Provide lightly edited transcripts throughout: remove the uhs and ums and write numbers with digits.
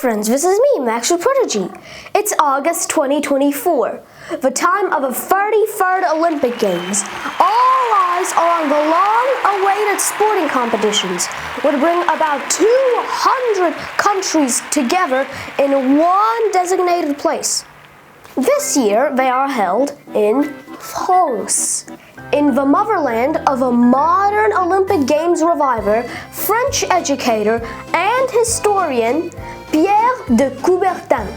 friends, this is me, Max the Prodigy. It's August 2024, the time of the 33rd Olympic Games. All eyes are on the long-awaited sporting competitions, which bring about 200 countries together in one designated place. This year, they are held in France, in the motherland of a modern Olympic Games reviver, French educator, and historian Pierre de Coubertin.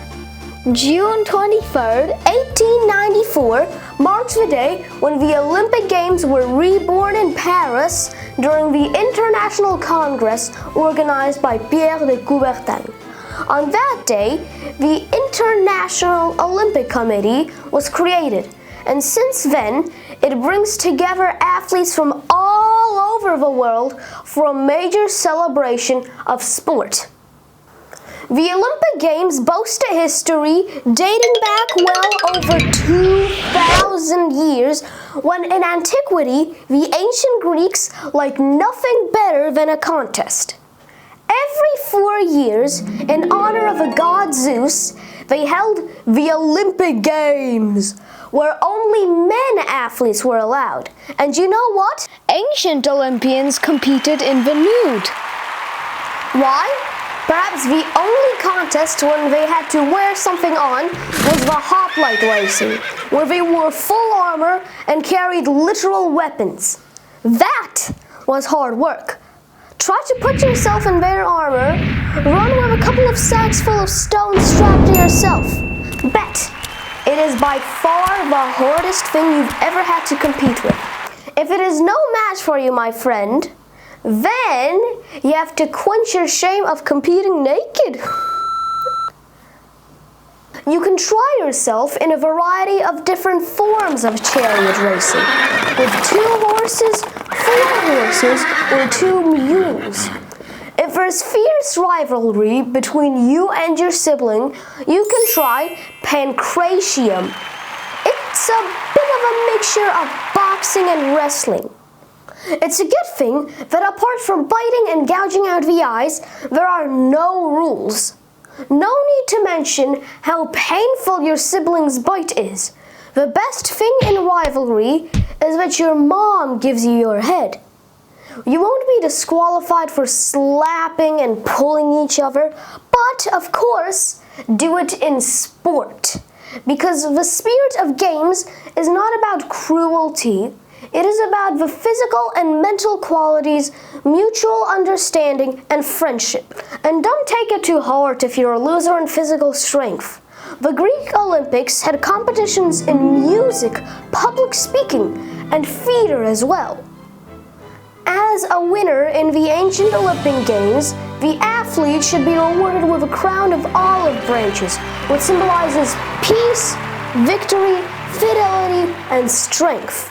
June 23rd, 1894 marks the day when the Olympic Games were reborn in Paris during the International Congress organized by Pierre de Coubertin. On that day, the International Olympic Committee was created, and since then, it brings together athletes from all over the world for a major celebration of sport. The Olympic Games boast a history dating back well over 2,000 years, when in antiquity, the ancient Greeks liked nothing better than a contest. Every 4 years, in honor of the god Zeus, they held the Olympic Games, where only men athletes were allowed. And you know what? Ancient Olympians competed in the nude. Why? Perhaps the only contest when they had to wear something on was the hoplite racing, where they wore full armour and carried literal weapons. That was hard work. Try to put yourself in their armour, run with a couple of sacks full of stones strapped to yourself. Bet it is by far the hardest thing you've ever had to compete with. If it is no match for you, my friend, then you have to quench your shame of competing naked. You can try yourself in a variety of different forms of chariot racing, with 2 horses, 4 horses, or 2 mules. If there's fierce rivalry between you and your sibling, you can try pancratium. It's a bit of a mixture of boxing and wrestling. It's a good thing that apart from biting and gouging out the eyes, there are no rules. No need to mention how painful your sibling's bite is. The best thing in rivalry is that your mom gives you your head. You won't be disqualified for slapping and pulling each other, but of course, do it in sport. Because the spirit of games is not about cruelty. It is about the physical and mental qualities, mutual understanding, and friendship. And don't take it too hard if you're a loser in physical strength. The Greek Olympics had competitions in music, public speaking, and theater as well. As a winner in the ancient Olympic Games, the athlete should be rewarded with a crown of olive branches, which symbolizes peace, victory, fidelity, and strength.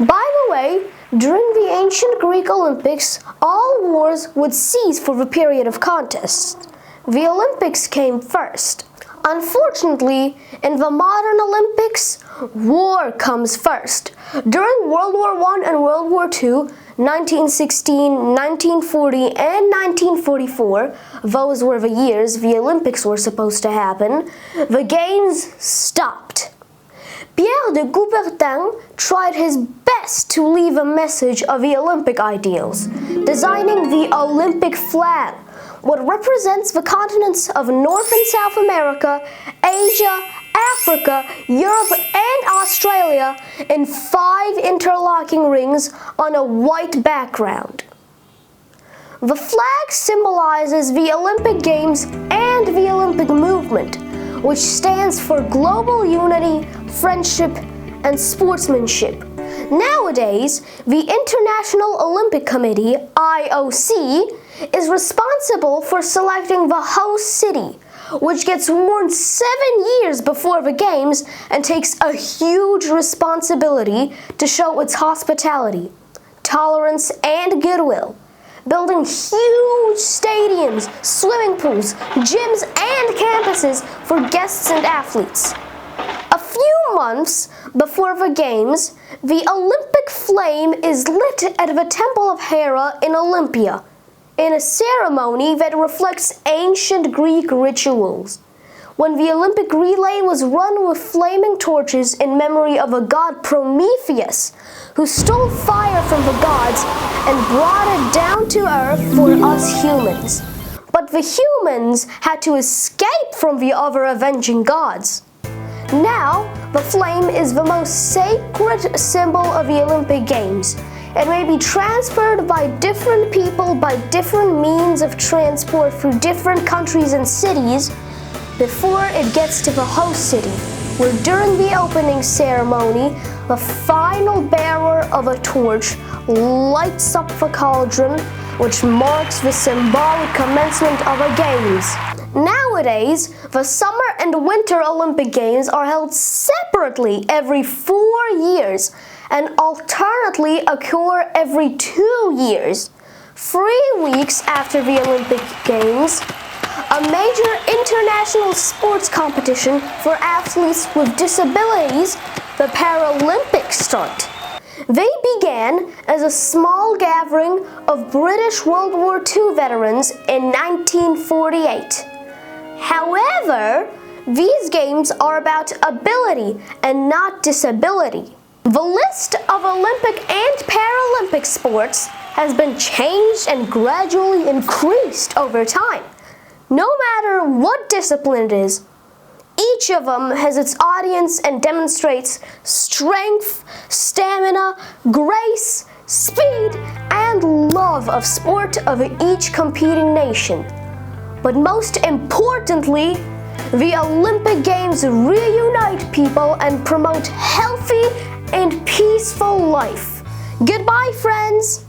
By the way, during the ancient Greek Olympics, all wars would cease for the period of contest. The Olympics came first. Unfortunately, in the modern Olympics, war comes first. During World War I and World War II, 1916, 1940, and 1944, those were the years the Olympics were supposed to happen, the Games stopped. Pierre de Coubertin tried his best to leave a message of the Olympic ideals, designing the Olympic flag, what represents the continents of North and South America, Asia, Africa, Europe, and Australia in 5 interlocking rings on a white background. The flag symbolizes the Olympic Games and the Olympic movement, which stands for global unity, friendship, and sportsmanship. Nowadays, the International Olympic Committee, IOC, is responsible for selecting the host city, which gets warned 7 years before the Games and takes a huge responsibility to show its hospitality, tolerance, and goodwill, building huge stadiums, swimming pools, gyms, and campuses for guests and athletes. A few months before the Games, the Olympic flame is lit at the Temple of Hera in Olympia. in a ceremony that reflects ancient Greek rituals. When the Olympic relay was run with flaming torches in memory of a god Prometheus, who stole fire from the gods and brought it down to earth for us humans. But the humans had to escape from the other avenging gods. Now, the flame is the most sacred symbol of the Olympic Games. It may be transferred by different people by different means of transport through different countries and cities before it gets to the host city, where during the opening ceremony, the final bearer of a torch lights up the cauldron, which marks the symbolic commencement of the Games. Nowadays, the Summer and Winter Olympic Games are held separately every 4 years and alternately occur every 2 years. 3 weeks after the Olympic Games, a major international sports competition for athletes with disabilities, the Paralympics, start. They began as a small gathering of British World War II veterans in 1948. However, these games are about ability and not disability. The list of Olympic and Paralympic sports has been changed and gradually increased over time. No matter what discipline it is, each of them has its audience and demonstrates strength, stamina, grace, speed, and love of sport of each competing nation. But most importantly, the Olympic Games reunite people and promote healthy and peaceful life. Goodbye, friends!